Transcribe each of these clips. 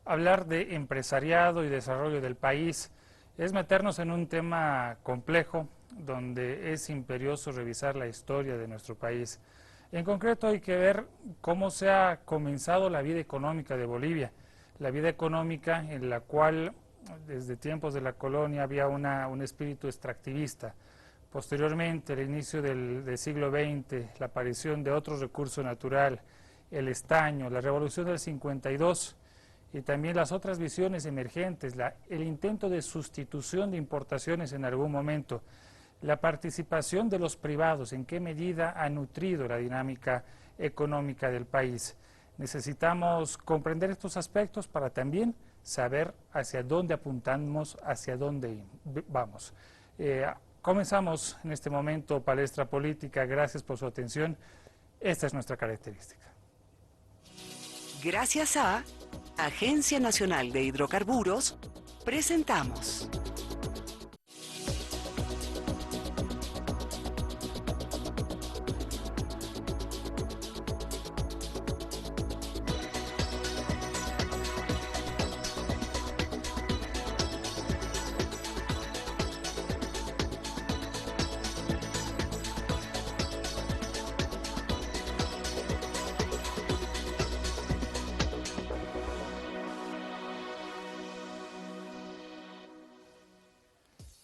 Hablar de empresariado y desarrollo del país es meternos en un tema complejo donde es imperioso revisar la historia de nuestro país. En concreto hay que ver cómo se ha comenzado la vida económica de Bolivia, la vida económica en la cual desde tiempos de la colonia había un espíritu extractivista. Posteriormente, el inicio del siglo XX, la aparición de otro recurso natural, el estaño, la revolución del 52 y también las otras visiones emergentes, el intento de sustitución de importaciones en algún momento, la participación de los privados, en qué medida ha nutrido la dinámica económica del país. Necesitamos comprender estos aspectos para también saber hacia dónde apuntamos, hacia dónde vamos. Comenzamos en este momento Palestra Política. Gracias por su atención. Esta es nuestra característica. Gracias a Agencia Nacional de Hidrocarburos, presentamos.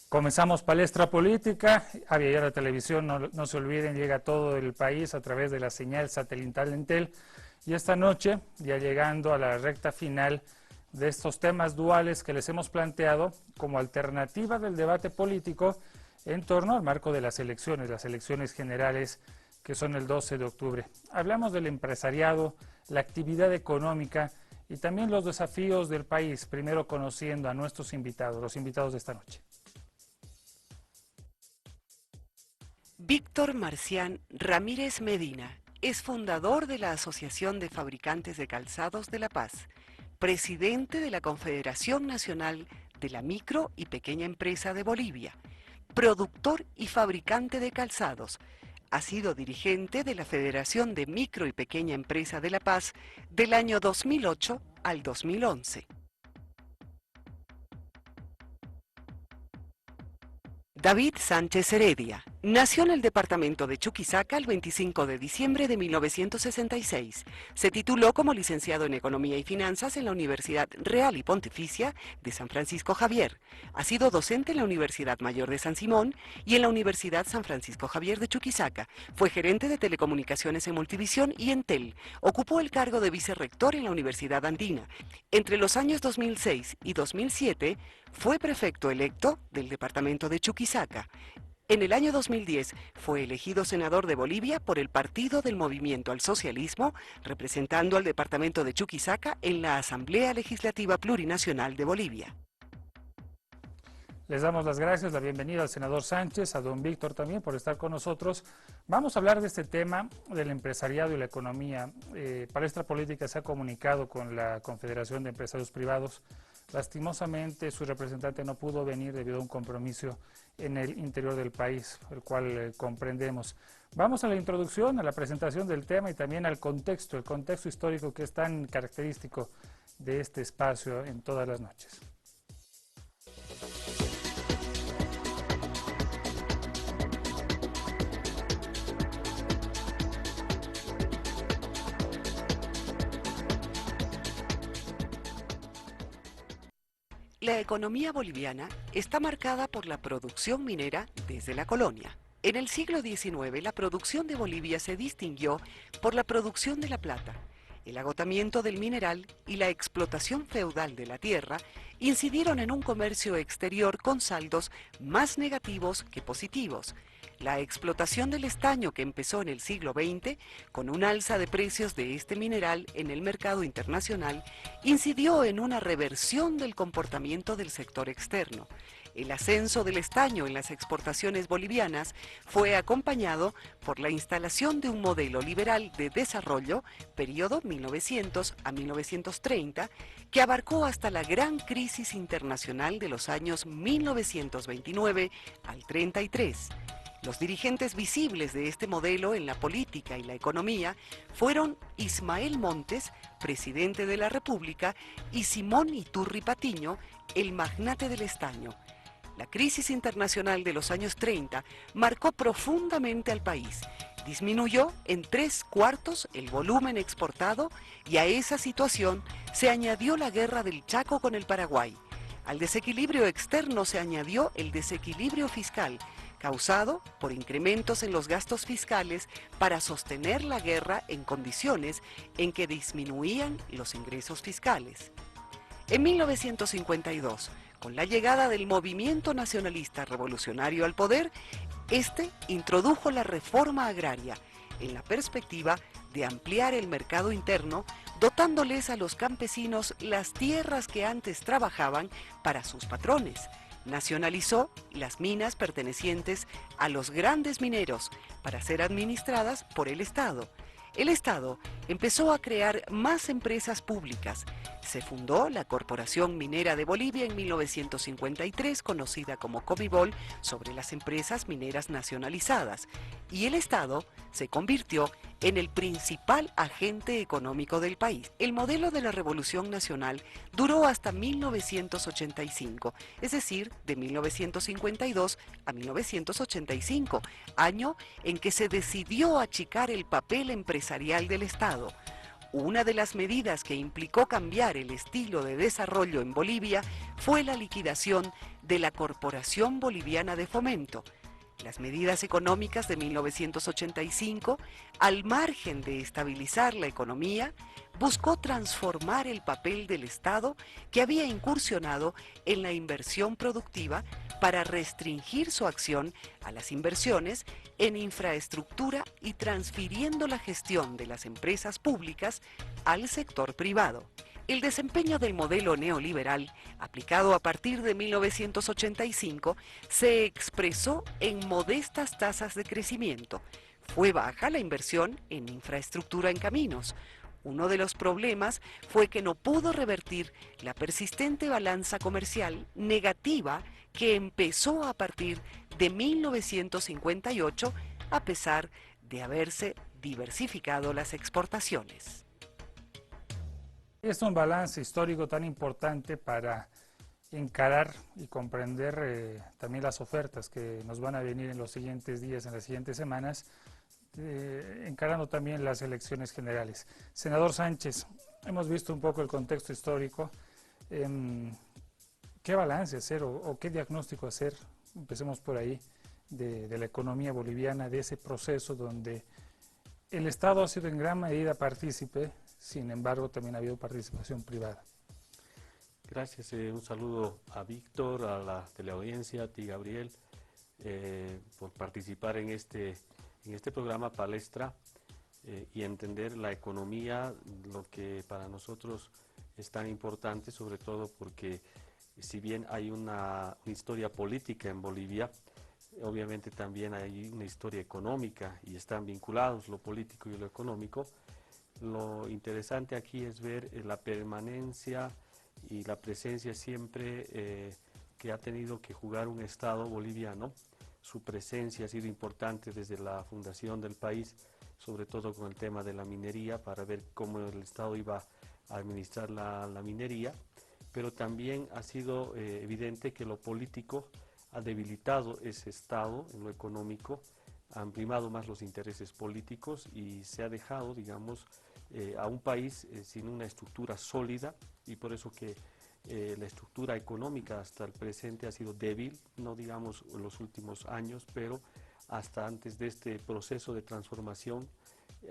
Comenzamos Palestra Política. Ya la televisión, no se olviden, llega a todo el país a través de la señal satelital Entel. Y esta noche, ya llegando a la recta final de estos temas duales que les hemos planteado como alternativa del debate político en torno al marco de las elecciones generales que son el 12 de octubre. Hablamos del empresariado, la actividad económica y también los desafíos del país, primero conociendo a nuestros invitados, los invitados de esta noche. Víctor Marcián Ramírez Medina es fundador de la Asociación de Fabricantes de Calzados de La Paz, presidente de la Confederación Nacional de la Micro y Pequeña Empresa de Bolivia, productor y fabricante de calzados. Ha sido dirigente de la Federación de Micro y Pequeña Empresa de La Paz del año 2008 al 2011. David Sánchez Heredia nació en el departamento de Chuquisaca el 25 de diciembre de 1966. Se tituló como licenciado en Economía y Finanzas en la Universidad Real y Pontificia de San Francisco Javier. Ha sido docente en la Universidad Mayor de San Simón y en la Universidad San Francisco Javier de Chuquisaca. Fue gerente de Telecomunicaciones en Multivisión y Entel. Ocupó el cargo de vicerrector en la Universidad Andina. Entre los años 2006 y 2007, fue prefecto electo del departamento de Chuquisaca. En el año 2010 fue elegido senador de Bolivia por el Partido del Movimiento al Socialismo, representando al departamento de Chuquisaca en la Asamblea Legislativa Plurinacional de Bolivia. Les damos las gracias, la bienvenida al senador Sánchez, a don Víctor también por estar con nosotros. Vamos a hablar de este tema del empresariado y la economía. Palestra Política se ha comunicado con la Confederación de Empresarios Privados. Lastimosamente su representante no pudo venir debido a un compromiso en el interior del país, el cual comprendemos. Vamos a la introducción, a la presentación del tema y también al contexto, el contexto histórico que es tan característico de este espacio en todas las noches. La economía boliviana está marcada por la producción minera desde la colonia. En el siglo XIX, la producción de Bolivia se distinguió por la producción de la plata. El agotamiento del mineral y la explotación feudal de la tierra incidieron en un comercio exterior con saldos más negativos que positivos. La explotación del estaño que empezó en el siglo XX, con un alza de precios de este mineral en el mercado internacional, incidió en una reversión del comportamiento del sector externo. El ascenso del estaño en las exportaciones bolivianas fue acompañado por la instalación de un modelo liberal de desarrollo, periodo 1900 a 1930, que abarcó hasta la gran crisis internacional de los años 1929 al 33. Los dirigentes visibles de este modelo en la política y la economía fueron Ismael Montes, presidente de la República, y Simón Iturri Patiño, el magnate del estaño. La crisis internacional de los años 30 marcó profundamente al país. Disminuyó en 3/4 el volumen exportado y a esa situación se añadió la guerra del Chaco con el Paraguay. Al desequilibrio externo se añadió el desequilibrio fiscal, causado por incrementos en los gastos fiscales para sostener la guerra en condiciones en que disminuían los ingresos fiscales. En 1952, con la llegada del movimiento nacionalista revolucionario al poder, este introdujo la reforma agraria en la perspectiva de ampliar el mercado interno, dotándoles a los campesinos las tierras que antes trabajaban para sus patrones. Nacionalizó las minas pertenecientes a los grandes mineros para ser administradas por el Estado. El Estado empezó a crear más empresas públicas. Se fundó la Corporación Minera de Bolivia en 1953, conocida como Comibol, sobre las empresas mineras nacionalizadas, y el Estado se convirtió en el principal agente económico del país. El modelo de la Revolución Nacional duró hasta 1985, es decir, de 1952 a 1985, año en que se decidió achicar el papel empresarial del Estado. Una de las medidas que implicó cambiar el estilo de desarrollo en Bolivia fue la liquidación de la Corporación Boliviana de Fomento. Las medidas económicas de 1985, al margen de estabilizar la economía, buscó transformar el papel del Estado que había incursionado en la inversión productiva para restringir su acción a las inversiones en infraestructura y transfiriendo la gestión de las empresas públicas al sector privado. El desempeño del modelo neoliberal, aplicado a partir de 1985, se expresó en modestas tasas de crecimiento. Fue baja la inversión en infraestructura en caminos. Uno de los problemas fue que no pudo revertir la persistente balanza comercial negativa que empezó a partir de 1958, a pesar de haberse diversificado las exportaciones. Es un balance histórico tan importante para encarar y comprender también las ofertas que nos van a venir en los siguientes días, en las siguientes semanas, encarando también las elecciones generales. Senador Sánchez, hemos visto un poco el contexto histórico. ¿Qué balance hacer o qué diagnóstico hacer? Empecemos por ahí, de la economía boliviana, de ese proceso donde el Estado ha sido en gran medida partícipe. Sin embargo, también ha habido participación privada. Gracias, un saludo a Víctor, a la teleaudiencia, a ti, Gabriel, por participar en este programa Palestra y entender la economía, lo que para nosotros es tan importante, sobre todo porque si bien hay una historia política en Bolivia, obviamente también hay una historia económica y están vinculados lo político y lo económico. Lo interesante aquí es ver la permanencia y la presencia siempre que ha tenido que jugar un Estado boliviano. Su presencia ha sido importante desde la fundación del país, sobre todo con el tema de la minería, para ver cómo el Estado iba a administrar la minería, pero también ha sido evidente que lo político ha debilitado ese Estado en lo económico, han primado más los intereses políticos y se ha dejado, digamos, a un país sin una estructura sólida, y por eso que la estructura económica hasta el presente ha sido débil, no digamos en los últimos años, pero hasta antes de este proceso de transformación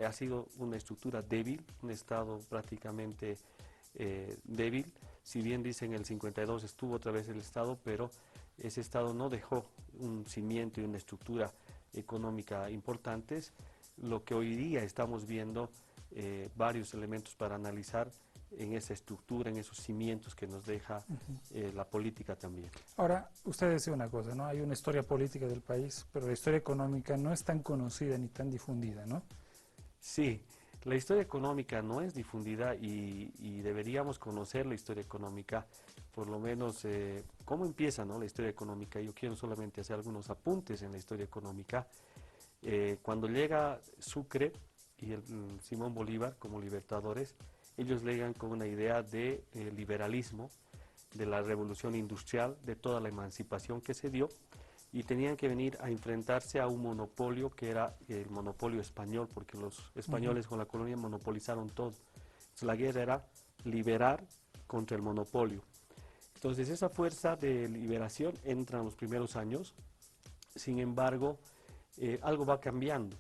ha sido una estructura débil, un Estado prácticamente débil. Si bien dicen en el 52 estuvo otra vez el Estado, pero ese Estado no dejó un cimiento y una estructura económica importantes. Lo que hoy día estamos viendo, varios elementos para analizar en esa estructura, en esos cimientos que nos deja la política también. Ahora, usted decía una cosa, ¿no? Hay una historia política del país, pero la historia económica no es tan conocida ni tan difundida, ¿no? Sí, La historia económica no es difundida y deberíamos conocer la historia económica, por lo menos cómo empieza, ¿no?, la historia económica. Yo quiero solamente hacer algunos apuntes en la historia económica. Cuando llega Sucre y Simón Bolívar como libertadores, ellos llegan con una idea de liberalismo, de la revolución industrial, de toda la emancipación que se dio, y tenían que venir a enfrentarse a un monopolio que era el monopolio español, porque los españoles con la colonia monopolizaron todo. Entonces, la guerra era liberar contra el monopolio. Entonces esa fuerza de liberación entra en los primeros años. Sin embargo, algo va cambiando.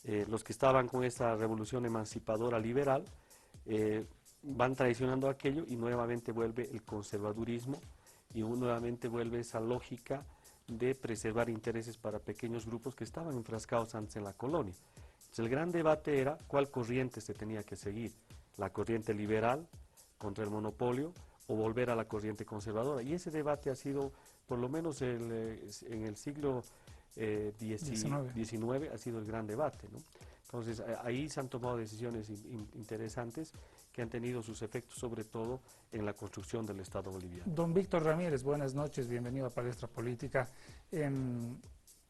Los que estaban con esta revolución emancipadora liberal van traicionando aquello y nuevamente vuelve el conservadurismo y nuevamente vuelve esa lógica de preservar intereses para pequeños grupos que estaban enfrascados antes en la colonia. Entonces, el gran debate era cuál corriente se tenía que seguir, la corriente liberal contra el monopolio o volver a la corriente conservadora. Y ese debate ha sido, por lo menos en el siglo XIX, ha sido el gran debate, ¿no? Entonces, ahí se han tomado decisiones interesantes que han tenido sus efectos, sobre todo en la construcción del Estado boliviano. Don Víctor Ramírez, buenas noches, bienvenido a Palestra Política.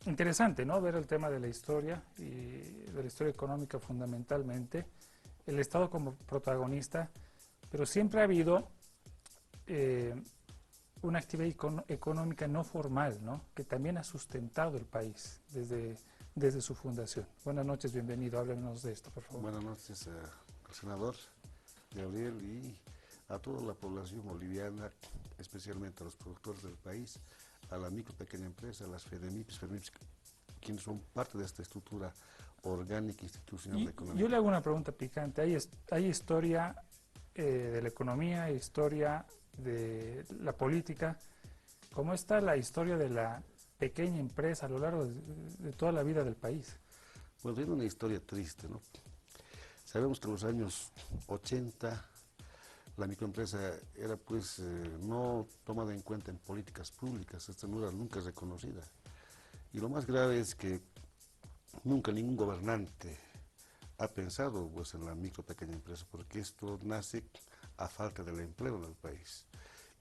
Interesante, ¿no?, ver el tema de la historia y de la historia económica fundamentalmente, el Estado como protagonista, pero siempre ha habido una actividad económica no formal, ¿no?, que también ha sustentado el país desde su fundación. Buenas noches, bienvenido, háblenos de esto, por favor. Buenas noches al senador Gabriel y a toda la población boliviana, especialmente a los productores del país, a la micro pequeña empresa, a las FEDEMIPs, quienes son parte de esta estructura orgánica institucional de la economía. Yo le hago una pregunta picante. Hay historia de la economía, historia de la política. ¿Cómo está la historia de la pequeña empresa a lo largo de toda la vida del país? Pues tiene una historia triste, ¿no? Sabemos que en los años 80 la microempresa era pues no tomada en cuenta en políticas públicas, esta no era nunca reconocida. Y lo más grave es que nunca ningún gobernante ha pensado pues en la micro pequeña empresa, porque esto nace a falta del empleo en el país.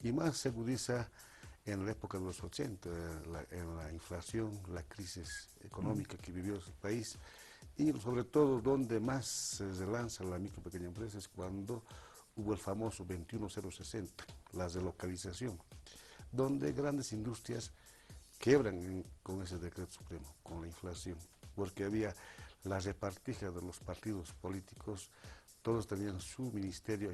Y más se agudiza en la época de los 80, en la inflación, la crisis económica que vivió el país, y sobre todo donde más se lanza la micro pequeña empresa es cuando hubo el famoso 21060, la relocalización, donde grandes industrias quiebran con ese decreto supremo, con la inflación, porque había la repartija de los partidos políticos, todos tenían su ministerio,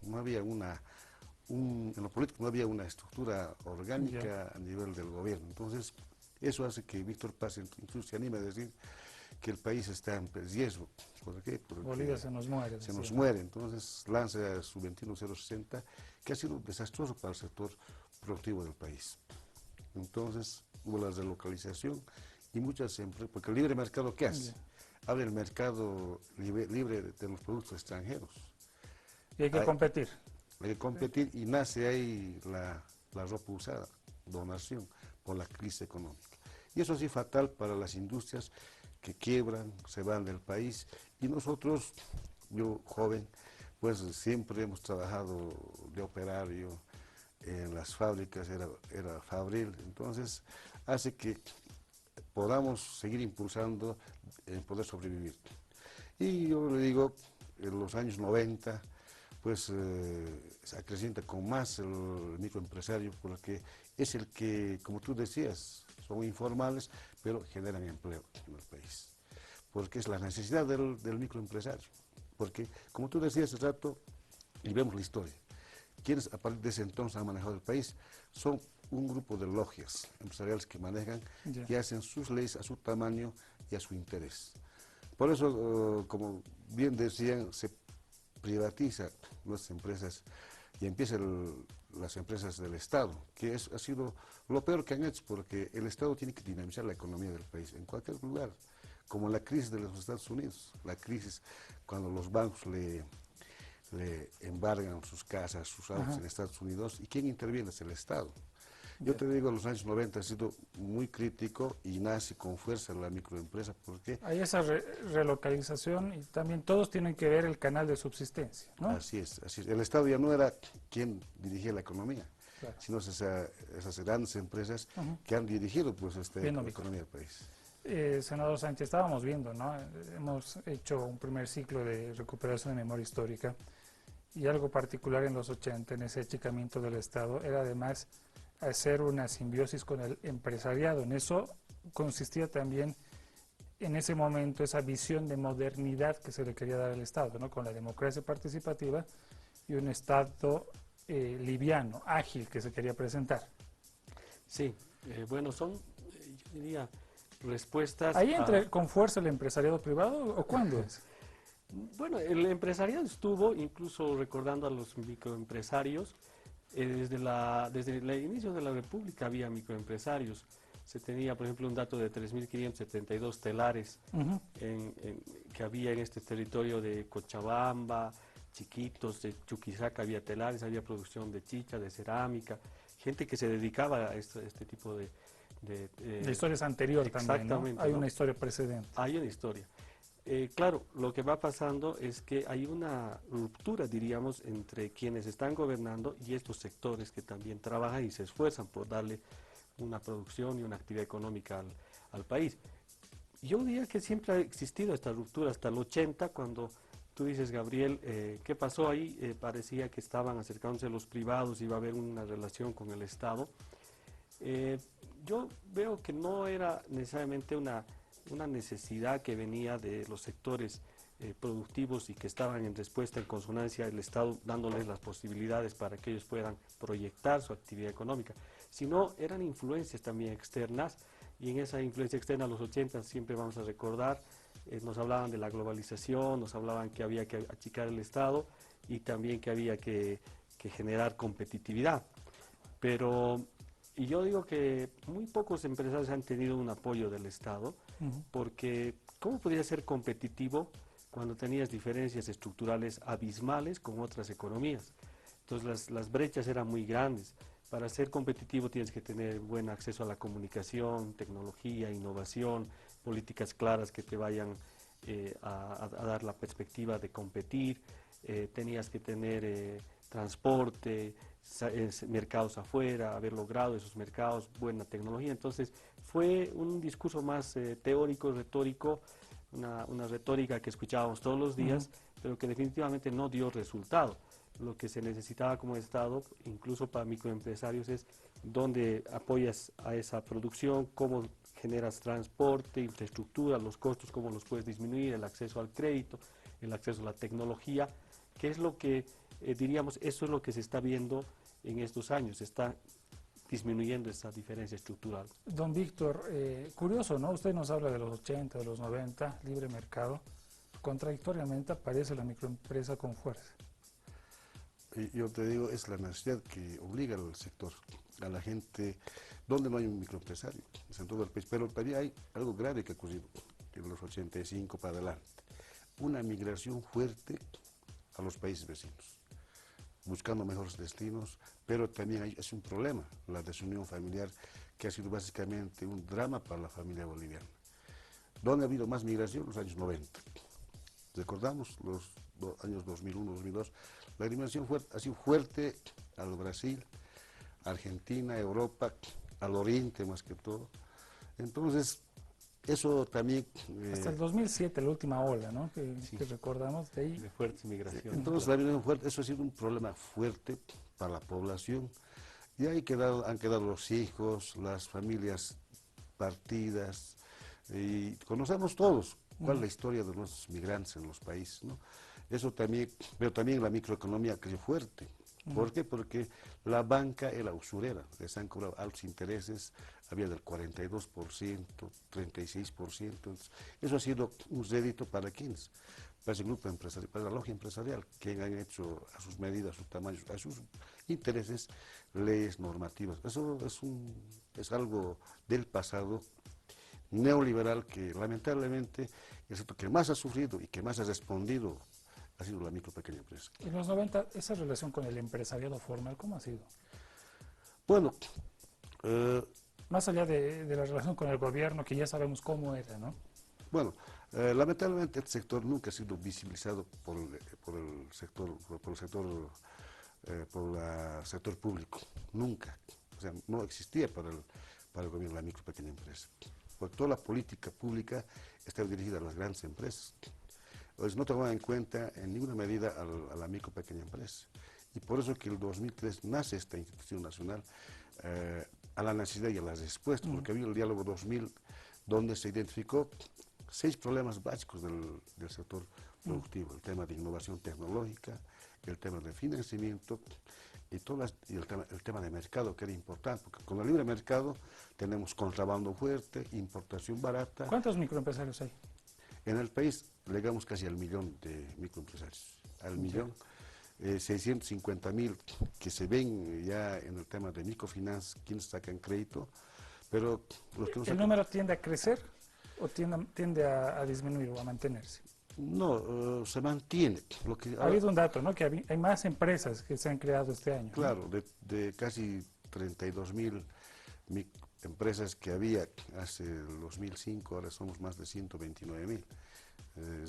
no había en lo político no había una estructura orgánica a nivel del gobierno. Entonces, eso hace que Víctor Paz incluso se anime a decir que el país está en riesgo. ¿Por qué? Porque Bolivia se nos muere. Se nos muere. Entonces lanza su 21060, que ha sido desastroso para el sector productivo del país. Entonces hubo la relocalización y muchas empresas, porque el libre mercado, ¿qué hace? Abre el mercado libre de los productos extranjeros. Y hay que competir. Hay que competir y nace ahí la ropa usada, donación, por la crisis económica. Y eso sí fatal para las industrias que quiebran, se van del país. Y nosotros, yo joven, pues siempre hemos trabajado de operario en las fábricas, era fabril, entonces hace que podamos seguir impulsando en poder sobrevivir. Y yo le digo, en los años 90, pues se acrecienta con más el microempresario, porque es el que, como tú decías, son informales, pero generan empleo en el país. Porque es la necesidad del microempresario. Porque, como tú decías hace rato, y vemos la historia, quienes a partir de ese entonces han manejado el país son un grupo de logias empresariales que manejan y hacen sus leyes a su tamaño y a su interés. Por eso, como bien decían, se privatiza las empresas y empiezan las empresas del Estado, que ha sido lo peor que han hecho, porque el Estado tiene que dinamizar la economía del país en cualquier lugar, como la crisis de los Estados Unidos, la crisis cuando los bancos le embargan sus casas, sus autos en Estados Unidos, y ¿quién interviene? Es el Estado. Yo te digo, en los años 90 ha sido muy crítico y nace con fuerza la microempresa, porque Hay esa relocalización y también todos tienen que ver el canal de subsistencia, ¿no? así es, así es. El Estado ya no era quien dirigía la economía, Claro. sino esas grandes empresas Ujú. que han dirigido pues Bien, la Víctor. economía del país. Senador Sánchez, estábamos viendo, ¿no? Hemos hecho un primer ciclo de recuperación de memoria histórica y algo particular en los 80, en ese achicamiento del Estado, era además hacer una simbiosis con el empresariado. En eso consistía también, en ese momento, esa visión de modernidad que se le quería dar al Estado, ¿no? Con la democracia participativa y un Estado liviano, ágil, que se quería presentar. Sí, bueno, son, yo diría, respuestas ¿Ahí entra con fuerza el empresariado privado o cuándo es? Bueno, el empresariado estuvo, incluso recordando a los microempresarios, desde el inicio de la República había microempresarios. Se tenía, por ejemplo, un dato de 3.572 telares Ujú. que había en este territorio de Cochabamba, Chiquitos, de Chuquisaca había telares, había producción de chicha, de cerámica, gente que se dedicaba a este tipo de La historia es anterior también, ¿no? exactamente, Hay ¿no? una historia precedente. Hay una historia. Claro, lo que va pasando es que hay una ruptura, diríamos, entre quienes están gobernando y estos sectores que también trabajan y se esfuerzan por darle una producción y una actividad económica al país. Yo diría que siempre ha existido esta ruptura hasta el 80, cuando tú dices, Gabriel, ¿qué pasó ahí? Parecía que estaban acercándose los privados, iba a haber una relación con el Estado. Yo veo que no era necesariamente una necesidad que venía de los sectores productivos y que estaban en respuesta, en consonancia, el Estado dándoles las posibilidades para que ellos puedan proyectar su actividad económica, sino eran influencias también externas, y en esa influencia externa, los 80 siempre vamos a recordar, nos hablaban de la globalización, nos hablaban que había que achicar el Estado y también que había que generar competitividad. Pero y yo digo que muy pocos empresarios han tenido un apoyo del Estado, Ujú. porque ¿cómo podría ser competitivo cuando tenías diferencias estructurales abismales con otras economías? Entonces las brechas eran muy grandes. Para ser competitivo tienes que tener buen acceso a la comunicación, tecnología, innovación, políticas claras que te vayan a dar la perspectiva de competir, tenías que tener transporte, mercados afuera, haber logrado esos mercados, buena tecnología. Entonces fue un discurso más teórico, retórico, una retórica que escuchábamos todos los días, pero que definitivamente no dio resultado. Lo que se necesitaba como Estado, incluso para microempresarios, es dónde apoyas a esa producción, cómo generas transporte, infraestructura, los costos, cómo los puedes disminuir, el acceso al crédito, el acceso a la tecnología, que es lo que diríamos, eso es lo que se está viendo en estos años, se está disminuyendo esa diferencia estructural. Don Víctor, curioso, ¿no? Usted nos habla de los 80, de los 90, libre mercado. Contradictoriamente aparece la microempresa con fuerza. Y yo te digo, es la necesidad que obliga al sector, a la gente, donde no hay un microempresario, es en todo el país. Pero también hay algo grave que ha ocurrido en los 85 para adelante, una migración fuerte a los países vecinos, buscando mejores destinos, pero también es un problema, la desunión familiar, que ha sido básicamente un drama para la familia boliviana. ¿Dónde ha habido más migración? Los años 90. Recordamos los años 2001, 2002, la migración ha sido fuerte al Brasil, Argentina, Europa, al Oriente más que todo. Entonces, eso también... Hasta el 2007, la última ola, ¿no? Sí. Que recordamos de ahí. De fuerte migración. Entonces, la migración fuerte, eso ha sido un problema fuerte para la población. Y ahí han quedado los hijos, las familias partidas, y conocemos todos cuál es la historia de los migrantes en los países, ¿no? Eso también, pero también la microeconomía creció fuerte. ¿Por qué? Porque la banca era usurera, les han cobrado altos intereses, había del 42%, 36%. Entonces, eso ha sido un rédito para quienes, para ese grupo empresarial, para la logia empresarial, que han hecho a sus medidas, a sus tamaños, a sus intereses, leyes normativas. Eso es algo del pasado neoliberal que lamentablemente es el que más ha sufrido y que más ha respondido ha sido la micro pequeña empresa. En los 90, esa relación con el empresariado formal, ¿cómo ha sido? Bueno, Eh, Más allá de la relación con el gobierno, que ya sabemos cómo era, ¿no? Bueno, lamentablemente este sector nunca ha sido visibilizado por el sector público, nunca. O sea, no existía para el gobierno la micro y pequeña empresa. Porque toda la política pública está dirigida a las grandes empresas. Entonces no tomaba en cuenta en ninguna medida a la micro y pequeña empresa. Y por eso que en el 2003 nace esta institución nacional a la necesidad y a las respuestas, porque había el diálogo 2000 donde se identificó 6 problemas básicos del sector productivo: el tema de innovación tecnológica, el tema de financiamiento y el tema de mercado, que era importante, porque con el libre mercado tenemos contrabando fuerte, importación barata. ¿Cuántos microempresarios hay? En el país llegamos casi al 1.000.000 de microempresarios, al millón. 650.000 que se ven ya en el tema de microfinanzas, quienes sacan crédito, pero los que no ¿El sacan... número tiende a crecer o tiende a disminuir o a mantenerse? No, se mantiene. Ha habido un dato, ¿no? Que hay más empresas que se han creado este año. Claro, de casi 32.000 empresas que había hace el 2005, ahora somos más de 129.000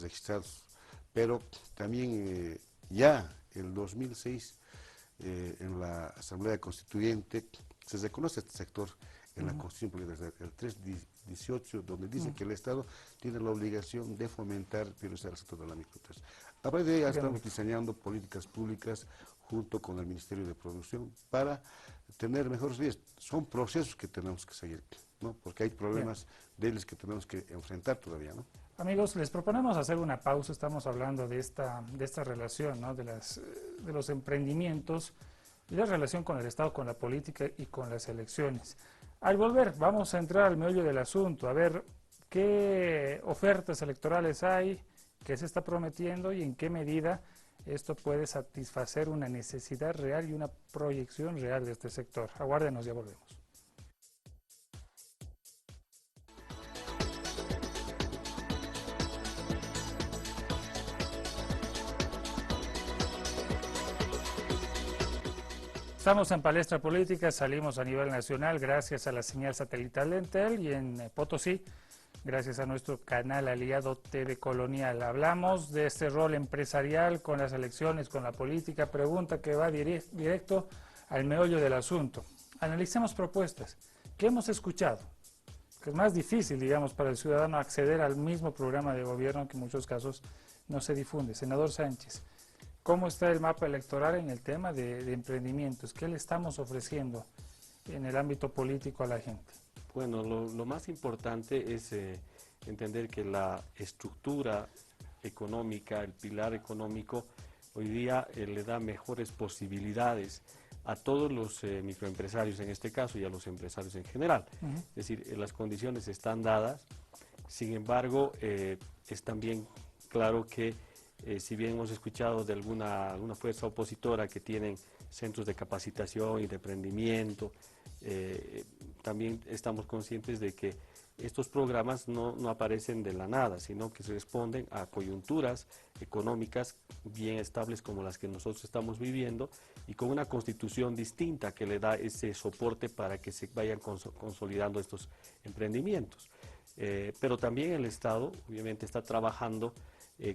registrados. Pero también ya el 2006, en la Asamblea Constituyente, se reconoce este sector en la Constitución, porque desde el 318, donde dice que el Estado tiene la obligación de fomentar y priorizar el sector de la microempresa. A partir de ahí ya estamos diseñando políticas públicas junto con el Ministerio de Producción para tener mejores vías. Son procesos que tenemos que seguir, ¿no? Porque hay problemas de ellos que tenemos que enfrentar todavía, ¿no? Amigos, les proponemos hacer una pausa. Estamos hablando de esta relación, ¿no? de los emprendimientos y la relación con el Estado, con la política y con las elecciones. Al volver, vamos a entrar al meollo del asunto, a ver qué ofertas electorales hay, qué se está prometiendo y en qué medida esto puede satisfacer una necesidad real y una proyección real de este sector. Aguárdenos, ya volvemos. Estamos en Palestra Política, salimos a nivel nacional gracias a la señal satelital de Entel y en Potosí, gracias a nuestro canal aliado TV Colonial. Hablamos de este rol empresarial con las elecciones, con la política, pregunta que va directo al meollo del asunto. Analicemos propuestas. ¿Qué hemos escuchado? Que es más difícil, digamos, para el ciudadano acceder al mismo programa de gobierno que en muchos casos no se difunde. Senador Sánchez, ¿cómo está el mapa electoral en el tema de emprendimientos? ¿Qué le estamos ofreciendo en el ámbito político a la gente? Bueno, lo más importante es entender que la estructura económica, el pilar económico, hoy día le da mejores posibilidades a todos los microempresarios en este caso y a los empresarios en general. Es decir, las condiciones están dadas, sin embargo, es también claro que si bien hemos escuchado de alguna fuerza opositora que tienen centros de capacitación y de emprendimiento, también estamos conscientes de que estos programas no aparecen de la nada, sino que se responden a coyunturas económicas bien estables como las que nosotros estamos viviendo y con una constitución distinta que le da ese soporte para que se vayan consolidando estos emprendimientos. Pero también el Estado obviamente está trabajando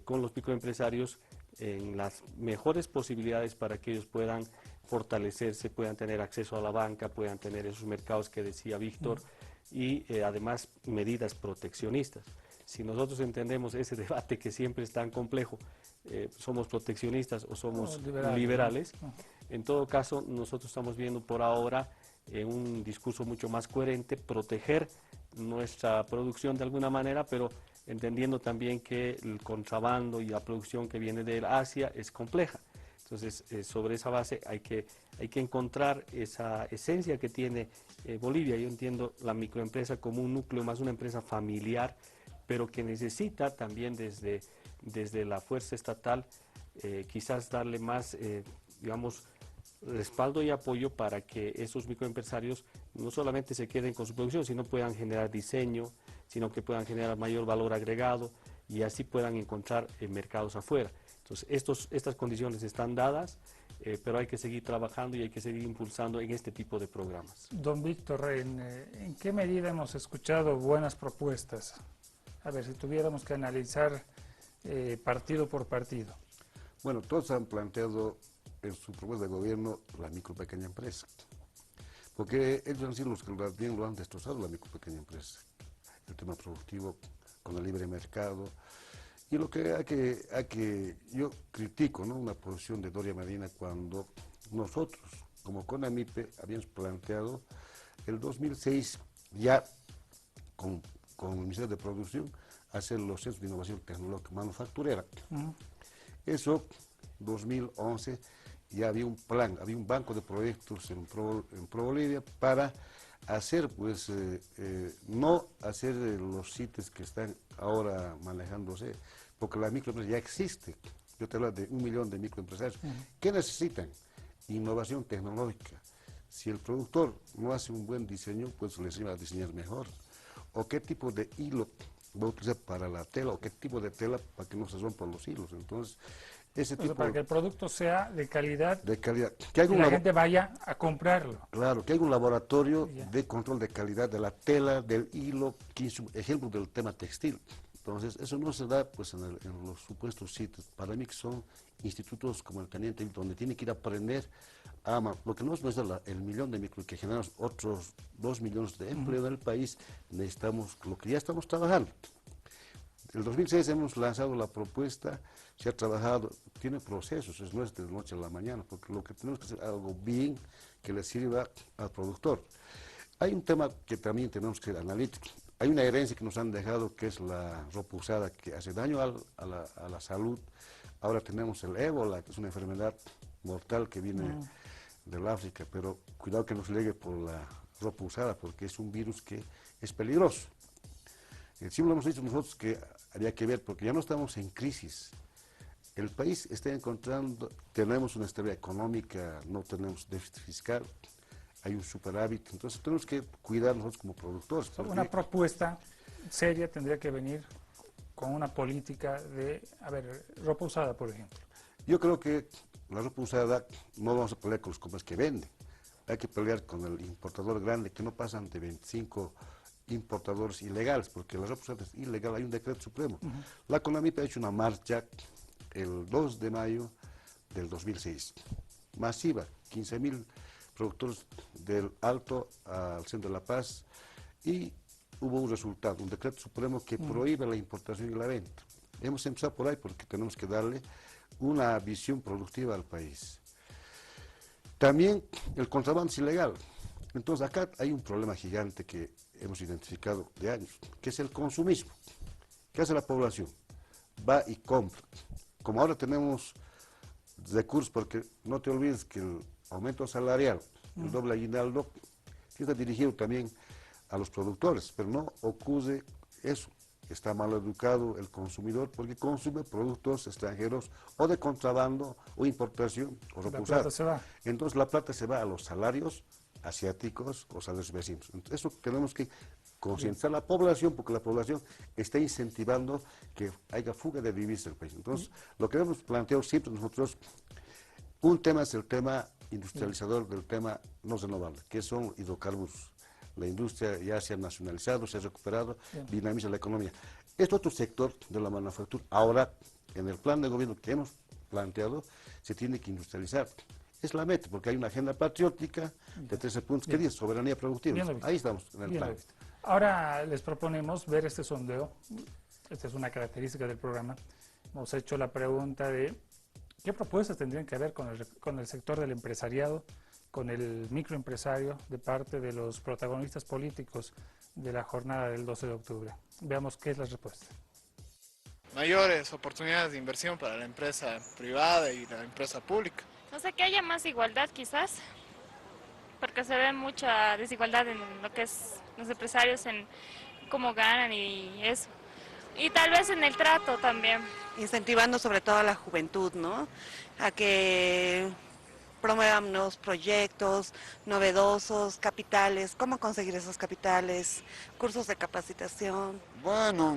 con los microempresarios en las mejores posibilidades para que ellos puedan fortalecerse, puedan tener acceso a la banca, puedan tener esos mercados que decía Víctor y además medidas proteccionistas. Si nosotros entendemos ese debate que siempre es tan complejo, somos proteccionistas o somos liberales, en todo caso nosotros estamos viendo por ahora un discurso mucho más coherente, proteger nuestra producción de alguna manera, pero entendiendo también que el contrabando y la producción que viene de Asia es compleja. Entonces, sobre esa base hay que encontrar esa esencia que tiene Bolivia. Yo entiendo la microempresa como un núcleo más, una empresa familiar, pero que necesita también desde la fuerza estatal quizás darle más, digamos, respaldo y apoyo para que esos microempresarios no solamente se queden con su producción, sino puedan generar diseño, sino que puedan generar mayor valor agregado y así puedan encontrar mercados afuera. Entonces, estas condiciones están dadas, pero hay que seguir trabajando y hay que seguir impulsando en este tipo de programas. Don Víctor, ¿en qué medida hemos escuchado buenas propuestas? A ver, si tuviéramos que analizar partido por partido. Bueno, todos han planteado en su propuesta de gobierno la micro pequeña empresa, porque ellos han sido los que bien lo han destrozado, la micro pequeña empresa, el tema productivo con el libre mercado. Y lo que yo critico, ¿no?, una posición de Doria Medina cuando nosotros, como CONAMIPE, habíamos planteado el 2006 ya con el Ministerio de Producción hacer los centros de innovación tecnológica manufacturera. Eso, 2011, ya había un plan, había un banco de proyectos en Pro Bolivia para hacer, pues, no hacer los sitios que están ahora manejándose, porque la microempresa ya existe. Yo te hablo de 1 millón de microempresarios. ¿Qué necesitan? Innovación tecnológica. Si el productor no hace un buen diseño, pues les iba a diseñar mejor. O qué tipo de hilo va a utilizar para la tela, o qué tipo de tela para que no se rompan los hilos. Entonces, ese tipo Para que el producto sea de calidad, que haya y la gente vaya a comprarlo. Claro, que haya un laboratorio de control de calidad de la tela, del hilo, ejemplo del tema textil. Entonces, eso no se da, pues, en los supuestos sitios. Para mí que son institutos como el Teniente, donde tiene que ir a aprender a amar. Lo que no es el millón de micro, que generamos otros 2 millones de empleo en el país, necesitamos lo que ya estamos trabajando. En el 2006 hemos lanzado la propuesta, se ha trabajado, tiene procesos, no es de noche a la mañana, porque lo que tenemos que hacer es algo bien que le sirva al productor. Hay un tema que también tenemos que analizar. Hay una herencia que nos han dejado, que es la ropa usada, que hace daño a la salud. Ahora tenemos el ébola, que es una enfermedad mortal que viene del África, pero cuidado que no se llegue por la ropa usada, porque es un virus que es peligroso. Siempre hemos dicho nosotros que había que ver, porque ya no estamos en crisis. El país está encontrando, tenemos una estabilidad económica, no tenemos déficit fiscal, hay un superávit, entonces tenemos que cuidar nosotros como productores. Una propuesta seria tendría que venir con una política de, ropa usada, por ejemplo. Yo creo que la ropa usada no vamos a pelear con los compras que venden, hay que pelear con el importador grande, que no pasan de 25 importadores ilegales, porque la ropa usada es ilegal, hay un decreto supremo. La CONAMIPE ha hecho una marcha el 2 de mayo del 2006, masiva, 15.000 productores del Alto al centro de La Paz, y hubo un resultado, un decreto supremo que prohíbe la importación y la venta. Hemos empezado por ahí porque tenemos que darle una visión productiva al país. También el contrabando es ilegal. Entonces acá hay un problema gigante que hemos identificado de años, que es el consumismo. ¿Qué hace la población? Va y compra. Como ahora tenemos recursos, porque no te olvides que el aumento salarial, el doble aguinaldo, está dirigido también a los productores, pero no ocurre eso. Está mal educado el consumidor porque consume productos extranjeros o de contrabando o importación o ropa usada. La plata se va. Entonces la plata se va a los salarios asiáticos o salarios vecinos. Entonces, eso tenemos que concientizar a la población, porque la población está incentivando que haya fuga de divisas del país. Entonces, lo que hemos planteado siempre nosotros, un tema es el tema industrializador del tema no renovable, que son hidrocarburos. La industria ya se ha nacionalizado, se ha recuperado, dinamiza la economía. Este otro sector de la manufactura, ahora, en el plan de gobierno que hemos planteado, se tiene que industrializar. Es la meta, porque hay una agenda patriótica de 13 puntos que dice soberanía productiva. Ahí estamos, en el plan. Ahora les proponemos ver este sondeo. Esta es una característica del programa. Hemos hecho la pregunta de qué propuestas tendrían que ver con el sector del empresariado, con el microempresario, de parte de los protagonistas políticos de la jornada del 12 de octubre. Veamos qué es la respuesta. Mayores oportunidades de inversión para la empresa privada y la empresa pública. No sé, que haya más igualdad quizás, porque se ve mucha desigualdad en lo que es los empresarios, en cómo ganan y eso. Y tal vez en el trato también. Incentivando sobre todo a la juventud, ¿no? A que promuevan nuevos proyectos, novedosos, capitales. ¿Cómo conseguir esos capitales? Cursos de capacitación. Bueno,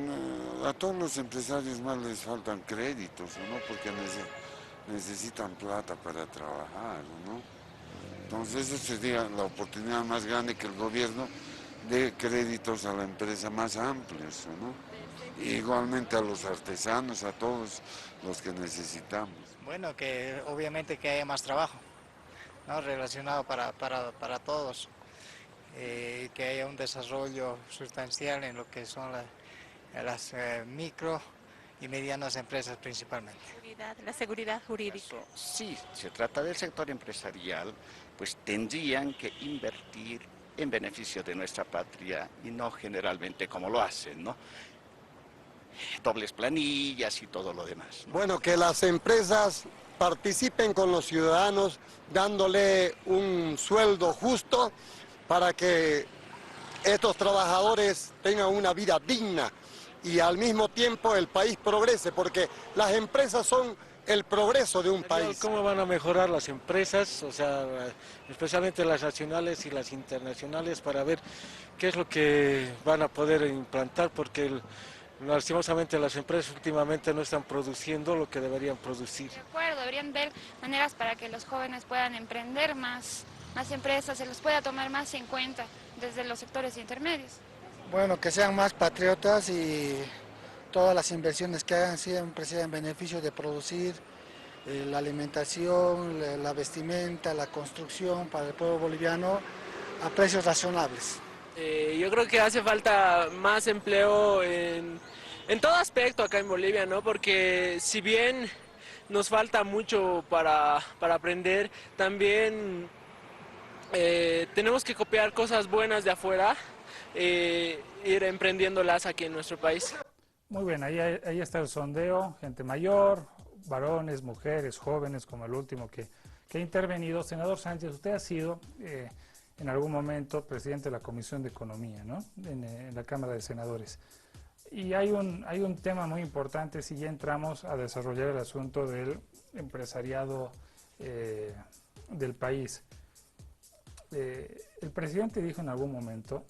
a todos los empresarios más les faltan créditos, ¿no? Porque necesitan plata para trabajar, ¿no? Entonces esa sería la oportunidad más grande, que el gobierno dé créditos a la empresa más amplios, ¿no? Igualmente a los artesanos, a todos los que necesitamos. Bueno, que obviamente que haya más trabajo, ¿no? Relacionado para todos, que haya un desarrollo sustancial en lo que son las micro y medianas empresas principalmente. La seguridad jurídica. Si se trata del sector empresarial, pues tendrían que invertir en beneficio de nuestra patria y no generalmente como lo hacen, ¿no? Dobles planillas y todo lo demás, ¿no? Bueno, que las empresas participen con los ciudadanos dándole un sueldo justo para que estos trabajadores tengan una vida digna y al mismo tiempo el país progrese, porque las empresas son el progreso de un país. ¿Cómo van a mejorar las empresas, o sea, especialmente las nacionales y las internacionales, para ver qué es lo que van a poder implantar? Porque lastimosamente las empresas últimamente no están produciendo lo que deberían producir. De acuerdo, deberían ver maneras para que los jóvenes puedan emprender más empresas, se los pueda tomar más en cuenta desde los sectores intermedios. Bueno, que sean más patriotas y todas las inversiones que hagan siempre sean en beneficio de producir la alimentación, la vestimenta, la construcción para el pueblo boliviano a precios razonables. Yo creo que hace falta más empleo en todo aspecto acá en Bolivia, ¿no? Porque si bien nos falta mucho para aprender, también tenemos que copiar cosas buenas de afuera, ir emprendiéndolas aquí en nuestro país. Muy bien, ahí está el sondeo, gente mayor, varones, mujeres, jóvenes, como el último que ha intervenido. Senador Sánchez, usted ha sido en algún momento presidente de la Comisión de Economía, ¿no? En la Cámara de Senadores. Y hay un tema muy importante si ya entramos a desarrollar el asunto del empresariado del país. El presidente dijo en algún momento: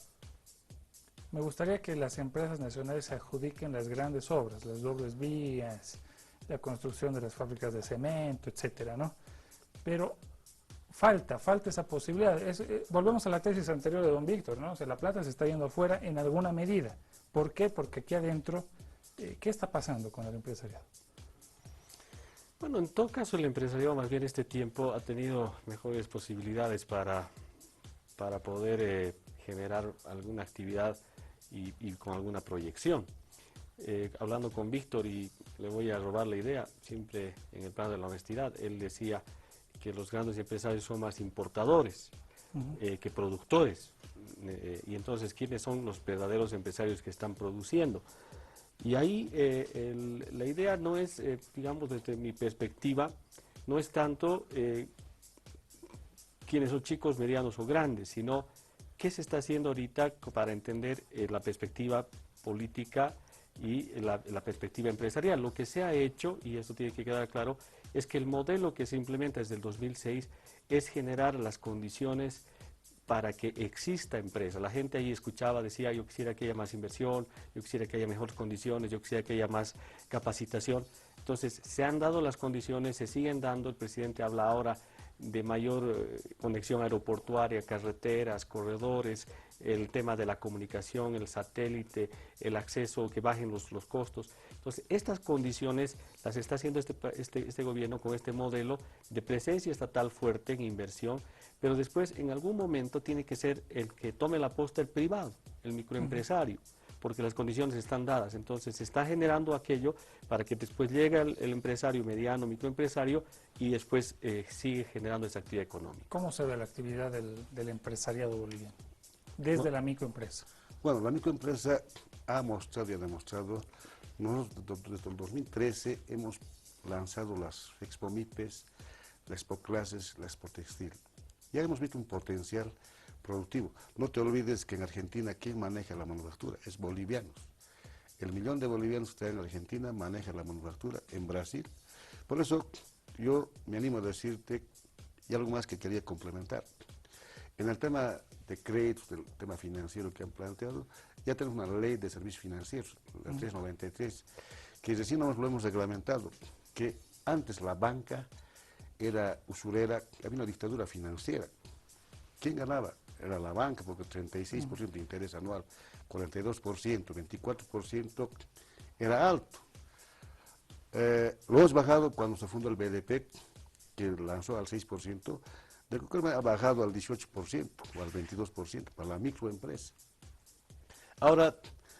me gustaría que las empresas nacionales se adjudiquen las grandes obras, las dobles vías, la construcción de las fábricas de cemento, etcétera, ¿no? Pero falta esa posibilidad. Volvemos a la tesis anterior de don Víctor, ¿no? O sea, la plata se está yendo afuera en alguna medida. ¿Por qué? Porque aquí adentro, ¿qué está pasando con el empresariado? Bueno, en todo caso el empresariado más bien este tiempo ha tenido mejores posibilidades para poder generar alguna actividad y con alguna proyección. Hablando con Víctor, y le voy a robar la idea, siempre en el plano de la honestidad, él decía que los grandes empresarios son más importadores que productores. Y entonces, ¿quiénes son los verdaderos empresarios que están produciendo? Y ahí la idea no es, digamos, desde mi perspectiva, no es tanto quiénes son chicos, medianos o grandes, sino qué se está haciendo ahorita para entender la perspectiva política y la perspectiva empresarial. Lo que se ha hecho, y esto tiene que quedar claro, es que el modelo que se implementa desde el 2006 es generar las condiciones para que exista empresa. La gente ahí escuchaba, decía: yo quisiera que haya más inversión, yo quisiera que haya mejores condiciones, yo quisiera que haya más capacitación. Entonces, se han dado las condiciones, se siguen dando. El presidente habla ahora de mayor conexión aeroportuaria, carreteras, corredores, el tema de la comunicación, el satélite, el acceso, que bajen los costos. Entonces, estas condiciones las está haciendo este gobierno con este modelo de presencia estatal fuerte en inversión, pero después en algún momento tiene que ser el que tome la posta el privado, el microempresario, porque las condiciones están dadas. Entonces se está generando aquello para que después llegue el empresario mediano, microempresario, y después sigue generando esa actividad económica. ¿Cómo se ve la actividad del empresariado boliviano desde la microempresa? Bueno, la microempresa ha mostrado y ha demostrado. Nosotros desde el 2013 hemos lanzado las Expo MIPES, la Expo Clases, la Expo Textil. Ya hemos visto un potencial productivo. No te olvides que en Argentina, ¿quién maneja la manufactura? Es bolivianos. El 1 millón de bolivianos que está en Argentina maneja la manufactura, en Brasil. Por eso yo me animo a decirte, Y algo más que quería complementar. En el tema de créditos, del tema financiero que han planteado, ya tenemos una ley de servicios financieros, la 393, que recién nos lo hemos reglamentado, que antes la banca era usurera, había una dictadura financiera. ¿Quién ganaba? Era la banca, porque 36% de interés anual, 42%, 24% era alto. Lo hemos bajado cuando se fundó el BDP, que lanzó al 6%, de creo que ha bajado al 18% o al 22% para la microempresa. Ahora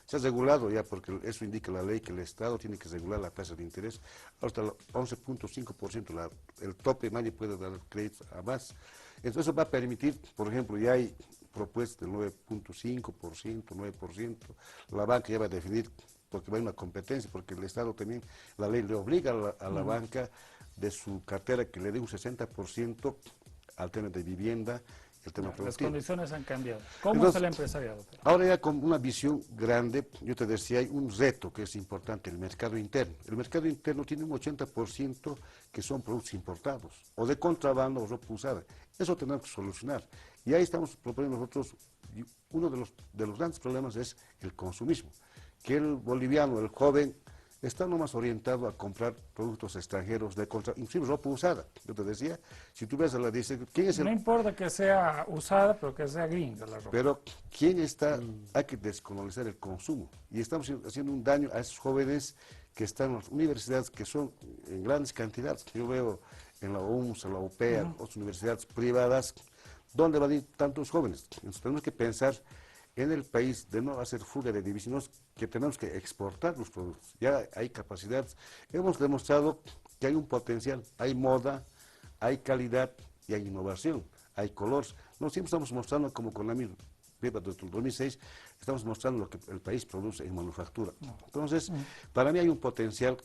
se ha regulado ya, porque eso indica la ley que el Estado tiene que regular la tasa de interés hasta el 11.5%, el tope, nadie puede dar créditos a más. Entonces eso va a permitir, por ejemplo, ya hay propuestas del 9.5%, 9%, la banca ya va a definir, porque va a haber una competencia, porque el Estado también, la ley le obliga a la banca de su cartera que le dé un 60% al tema de vivienda, el tema productivo. Las condiciones han cambiado. ¿Cómo Entonces, está el empresariado? Ahora ya con una visión grande, yo te decía, hay un reto que es importante, el mercado interno. El mercado interno tiene un 80% que son productos importados, o de contrabando o ropa usada. Eso tenemos que solucionar. Y ahí estamos proponiendo nosotros, uno de los grandes problemas es el consumismo, que el boliviano, el joven, está nomás orientado a comprar productos extranjeros, inclusive ropa usada. Yo te decía, si tú ves a la dice, ¿quién es el...? No importa que sea usada, pero que sea gringa la ropa. Pero, ¿quién está? Hay que descolonizar el consumo. Y estamos haciendo un daño a esos jóvenes que están en las universidades, que son en grandes cantidades. Yo veo en la UMS, la UPEA, otras universidades privadas, ¿dónde van a ir tantos jóvenes? Entonces tenemos que pensar en el país de no hacer fuga de divisiones, que tenemos que exportar los productos. Ya hay capacidades. Hemos demostrado que hay un potencial, hay moda, hay calidad y hay innovación, hay colores. No siempre estamos mostrando como con la misma. Desde el 2006 estamos mostrando lo que el país produce en manufactura. Entonces, para mí hay un potencial.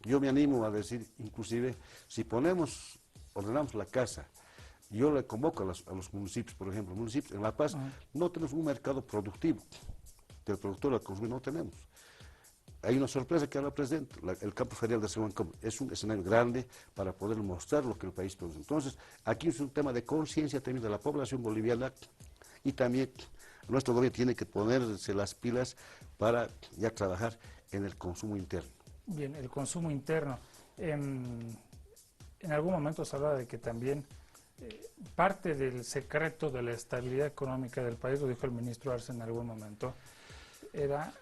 Yo me animo a decir, inclusive, si ordenamos la casa, yo le convoco a los municipios, por ejemplo, municipios en La Paz, no tenemos un mercado productivo, del productor al consumidor no tenemos. Hay una sorpresa que habla presidente, el campo ferial de Sehuancó es un escenario grande para poder mostrar lo que el país produce. Entonces, aquí es un tema de conciencia también de la población boliviana y también nuestro gobierno tiene que ponerse las pilas para ya trabajar en el consumo interno. Bien, el consumo interno. En algún momento se hablaba de que también parte del secreto de la estabilidad económica del país, lo dijo el ministro Arce en algún momento, era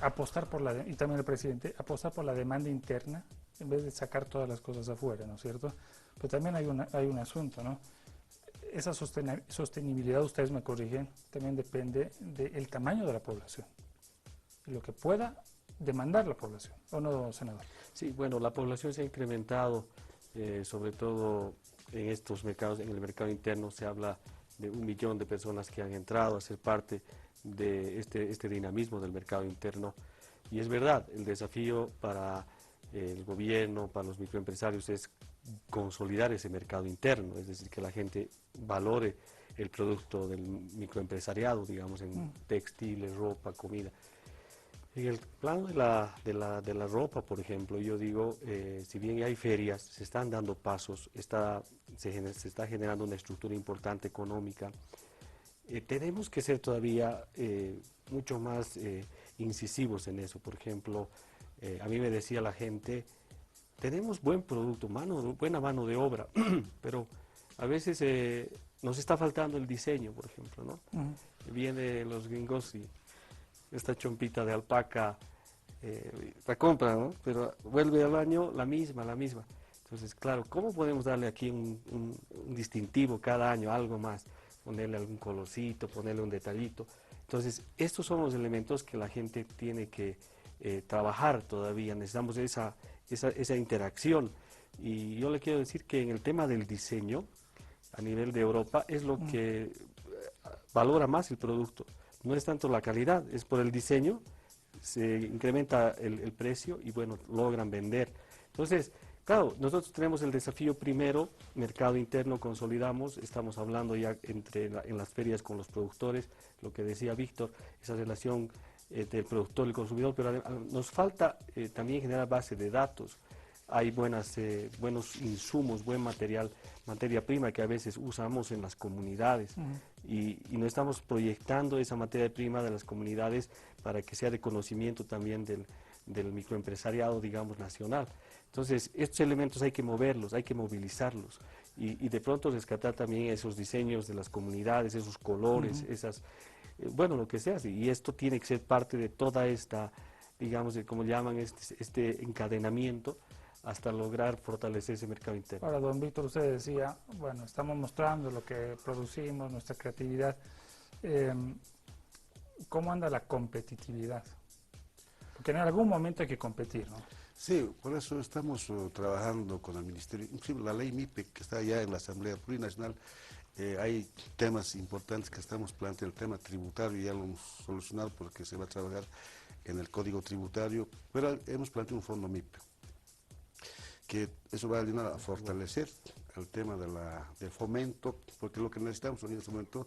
apostar por y también el presidente, apostar por la demanda interna en vez de sacar todas las cosas afuera, ¿no es cierto? Pero también hay un asunto, ¿no? Esa sostenibilidad, ustedes me corrigen, también depende del tamaño de la población, y lo que pueda demandar la población, ¿o no, senador? Sí, bueno, la población se ha incrementado, sobre todo en estos mercados, en el mercado interno se habla de 1 millón de personas que han entrado a ser parte de este dinamismo del mercado interno. Y es verdad, el desafío para el gobierno, para los microempresarios es consolidar ese mercado interno, es decir, que la gente valore el producto del microempresariado, digamos, en textiles, ropa, comida. En el plano de la ropa, por ejemplo, yo digo, si bien hay ferias, se están dando pasos, se está generando una estructura importante económica, tenemos que ser todavía mucho más incisivos en eso. Por ejemplo, a mí me decía la gente, tenemos buen producto, buena mano de obra, pero a veces nos está faltando el diseño, por ejemplo, ¿no? Vienen los gringos y esta chompita de alpaca la compra, ¿no? Pero vuelve al año la misma. Entonces, claro, ¿cómo podemos darle aquí un distintivo cada año, algo más? Ponerle algún colorcito, ponerle un detallito. Entonces, estos son los elementos que la gente tiene que trabajar todavía. Necesitamos esa interacción. Y yo le quiero decir que en el tema del diseño, a nivel de Europa, es lo que valora más el producto. No es tanto la calidad, es por el diseño, se incrementa el precio y bueno, logran vender. Entonces, claro, nosotros tenemos el desafío primero, mercado interno, consolidamos, estamos hablando ya en las ferias con los productores, lo que decía Víctor, esa relación del productor y el consumidor, pero nos falta también generar base de datos. hay buenos insumos, buen material, materia prima que a veces usamos en las comunidades y no estamos proyectando esa materia prima de las comunidades para que sea de conocimiento también del microempresariado, digamos, nacional. Entonces, estos elementos hay que moverlos, hay que movilizarlos y de pronto rescatar también esos diseños de las comunidades, esos colores, esas, bueno, lo que sea, y esto tiene que ser parte de toda esta, digamos, de como llaman este encadenamiento hasta lograr fortalecer ese mercado interno. Ahora, don Víctor, usted decía, bueno, estamos mostrando lo que producimos, nuestra creatividad. ¿Cómo anda la competitividad? Porque en algún momento hay que competir, ¿no? Sí, por eso estamos trabajando con el Ministerio, inclusive la ley MIPE que está ya en la Asamblea Plurinacional, hay temas importantes que estamos planteando, el tema tributario ya lo hemos solucionado porque se va a trabajar en el Código Tributario, pero hemos planteado un fondo MIPE, que eso va a ayudar a fortalecer el tema de fomento, porque lo que necesitamos en este momento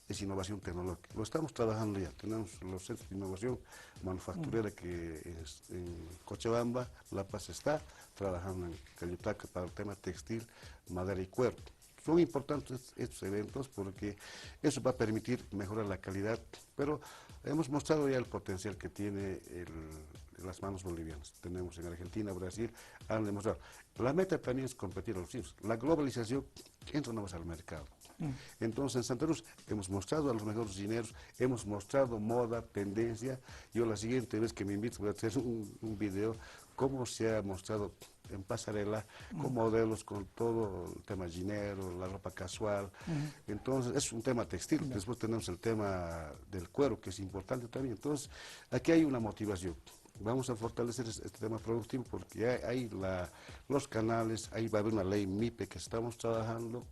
es innovación tecnológica. Lo estamos trabajando ya, tenemos los centros de innovación manufacturera que en Cochabamba, La Paz está trabajando en Cayutaca para el tema textil, madera y cuero. Son importantes estos eventos porque eso va a permitir mejorar la calidad, pero hemos mostrado ya el potencial que tiene las manos bolivianas. Tenemos en Argentina, Brasil, han demostrado. La meta también es competir a los chinos. La globalización entra nomás al mercado. Entonces en Santa Cruz hemos mostrado a los mejores dineros, hemos mostrado moda, tendencia. Yo la siguiente vez que me invito voy a hacer un video cómo se ha mostrado en pasarela, con modelos, con todo el tema dinero, la ropa casual. Entonces es un tema textil. Después tenemos el tema del cuero, que es importante también. Entonces aquí hay una motivación. Vamos a fortalecer este tema productivo porque hay los canales, ahí va a haber una ley MIPE que estamos trabajando.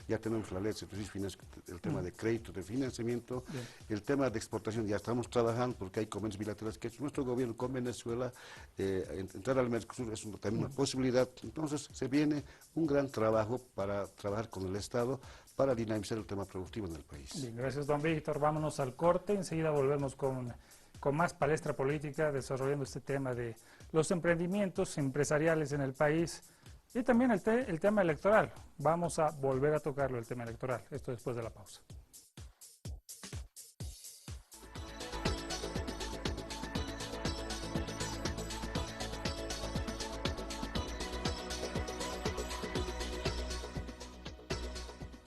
Ya tenemos la ley de servicios financieros, el tema de crédito, de financiamiento, el tema de exportación, ya estamos trabajando porque hay convenios bilaterales que es nuestro gobierno con Venezuela, entrar al Mercosur es también una posibilidad. Entonces se viene un gran trabajo para trabajar con el Estado para dinamizar el tema productivo en el país. Bien, gracias don Víctor. Vámonos al corte, enseguida volvemos con más palestra política, desarrollando este tema de los emprendimientos empresariales en el país. Y también el tema electoral. Vamos a volver a tocarlo, el tema electoral. Esto después de la pausa.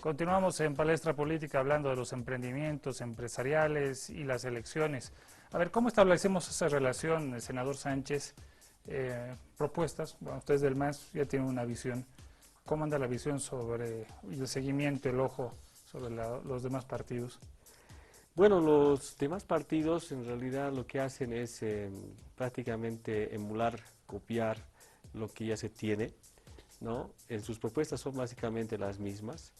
Continuamos en Palestra Política hablando de los emprendimientos empresariales y las elecciones. A ver, ¿cómo establecemos esa relación, senador Sánchez? Propuestas, bueno, ustedes del MAS ya tienen una visión. ¿Cómo anda la visión sobre el seguimiento, el ojo sobre los demás partidos? Bueno, los demás partidos en realidad lo que hacen es prácticamente emular, copiar lo que ya se tiene, ¿no? En sus propuestas son básicamente las mismas,